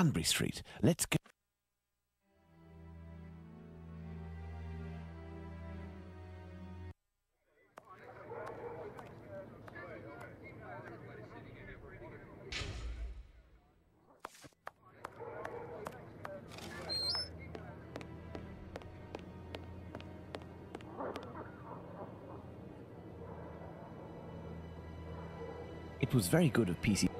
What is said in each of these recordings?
Hanbury Street. Let's go. It was very good of PC.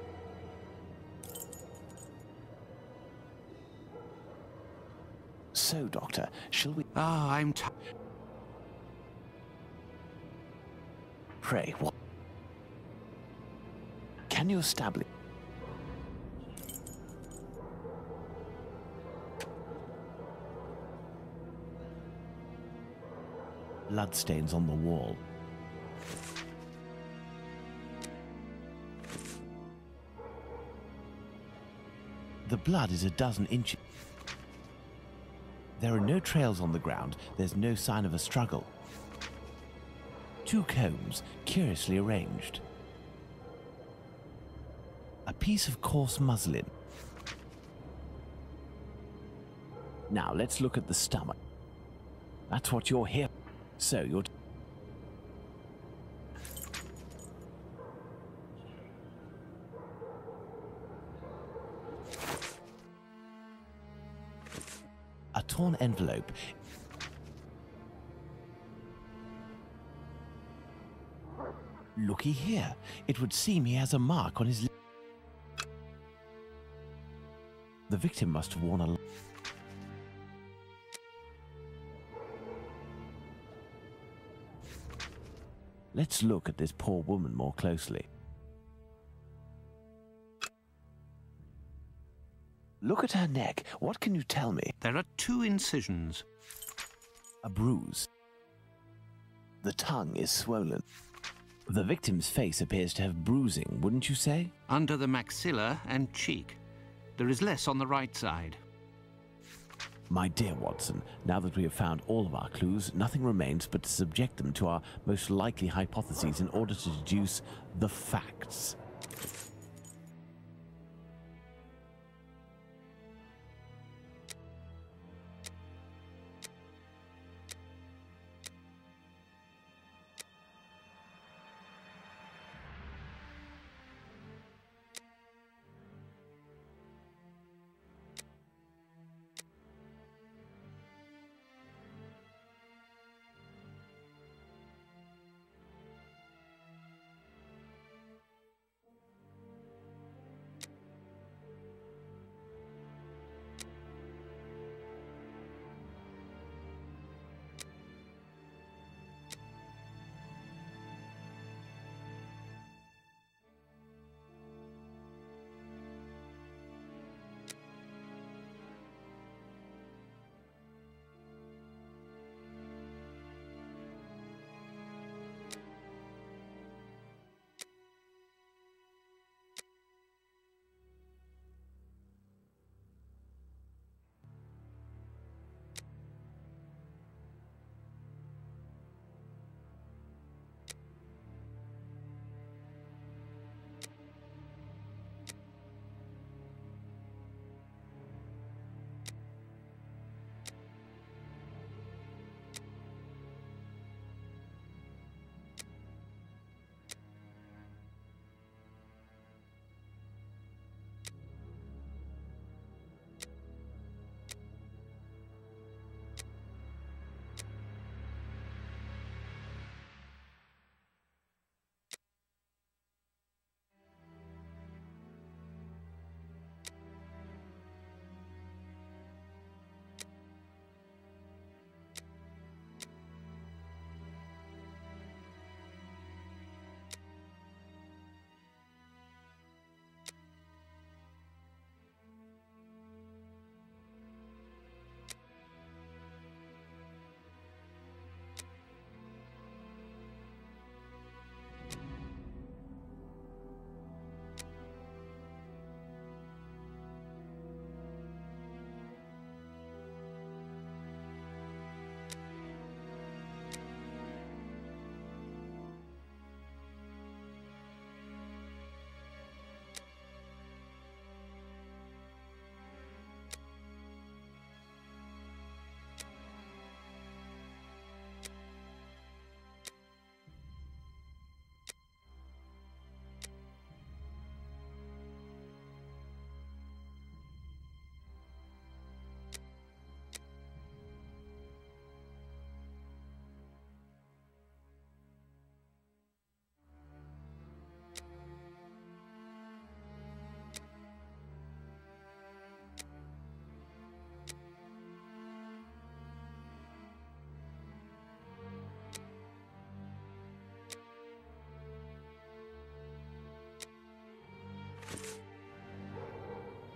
So, Doctor, shall we... Ah, I'm Pray, what? Can you establish... Bloodstains on the wall. The blood is a dozen inches. There are no trails on the ground. There's no sign of a struggle. 2 combs, curiously arranged. A piece of coarse muslin. Now let's look at the stomach. That's what you're here. So you're... A torn envelope. Looky here. It would seem he has a mark on his lip. The victim must have worn a... Let's look at this poor woman more closely. Look at her neck. What can you tell me? There are 2 incisions. A bruise. The tongue is swollen. The victim's face appears to have bruising, wouldn't you say? Under the maxilla and cheek. There is less on the right side. My dear Watson, now that we have found all of our clues, nothing remains but to subject them to our most likely hypotheses in order to deduce the facts.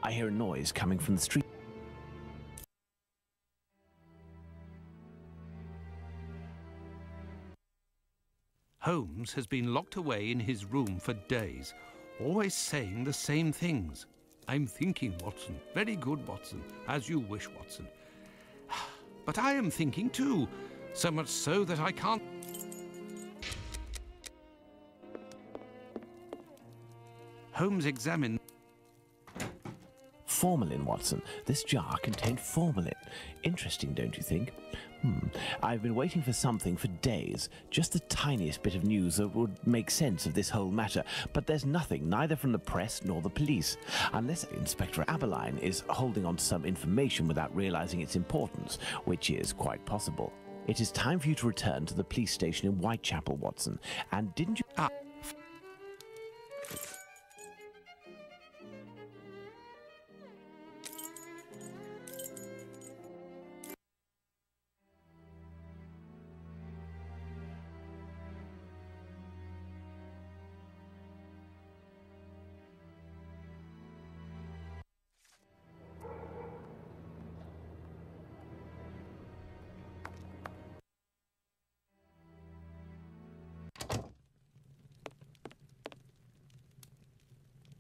I hear a noise coming from the street. Holmes has been locked away in his room for days, always saying the same things. I'm thinking, Watson. Very good, Watson. As you wish, Watson. But I am thinking too, so much so that I can't... Holmes examined... Formalin, Watson. This jar contained formalin. Interesting, don't you think? I've been waiting for something for days. Just the tiniest bit of news that would make sense of this whole matter. But there's nothing, neither from the press nor the police. Unless Inspector Aberline is holding on to some information without realizing its importance, which is quite possible. It is time for you to return to the police station in Whitechapel, Watson. And didn't you...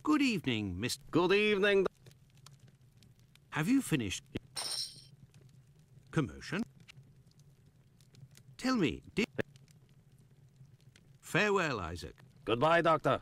Good evening, Mr. Good evening. Have you finished... Commotion? Tell me, did... Farewell, Isaac. Goodbye, Doctor.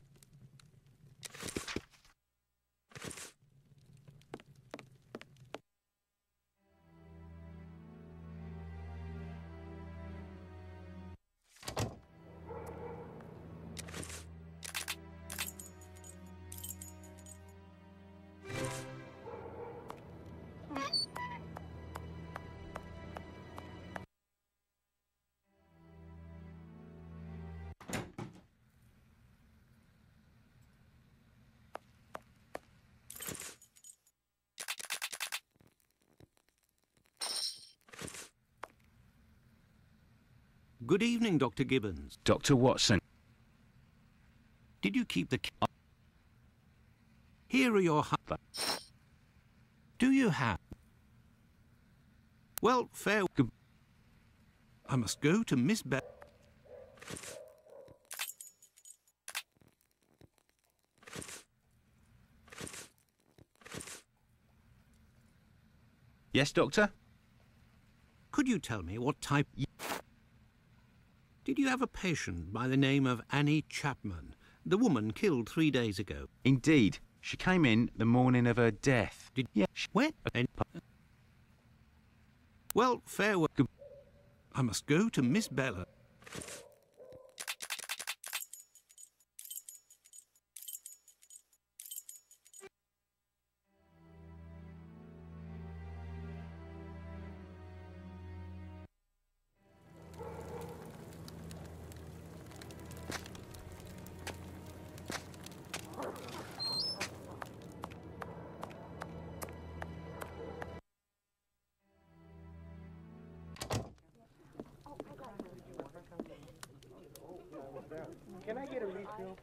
Good evening, Dr. Gibbons. Dr. Watson. Did you keep the... Here are your... Do you have... Well, fair... I must go to Miss Bell. Yes, Doctor? Could you tell me what type... Did you have a patient by the name of Annie Chapman, the woman killed 3 days ago? Indeed. She came in the morning of her death. Yeah. Where? Well, farewell. I must go to Miss Bella. Can I get a refill?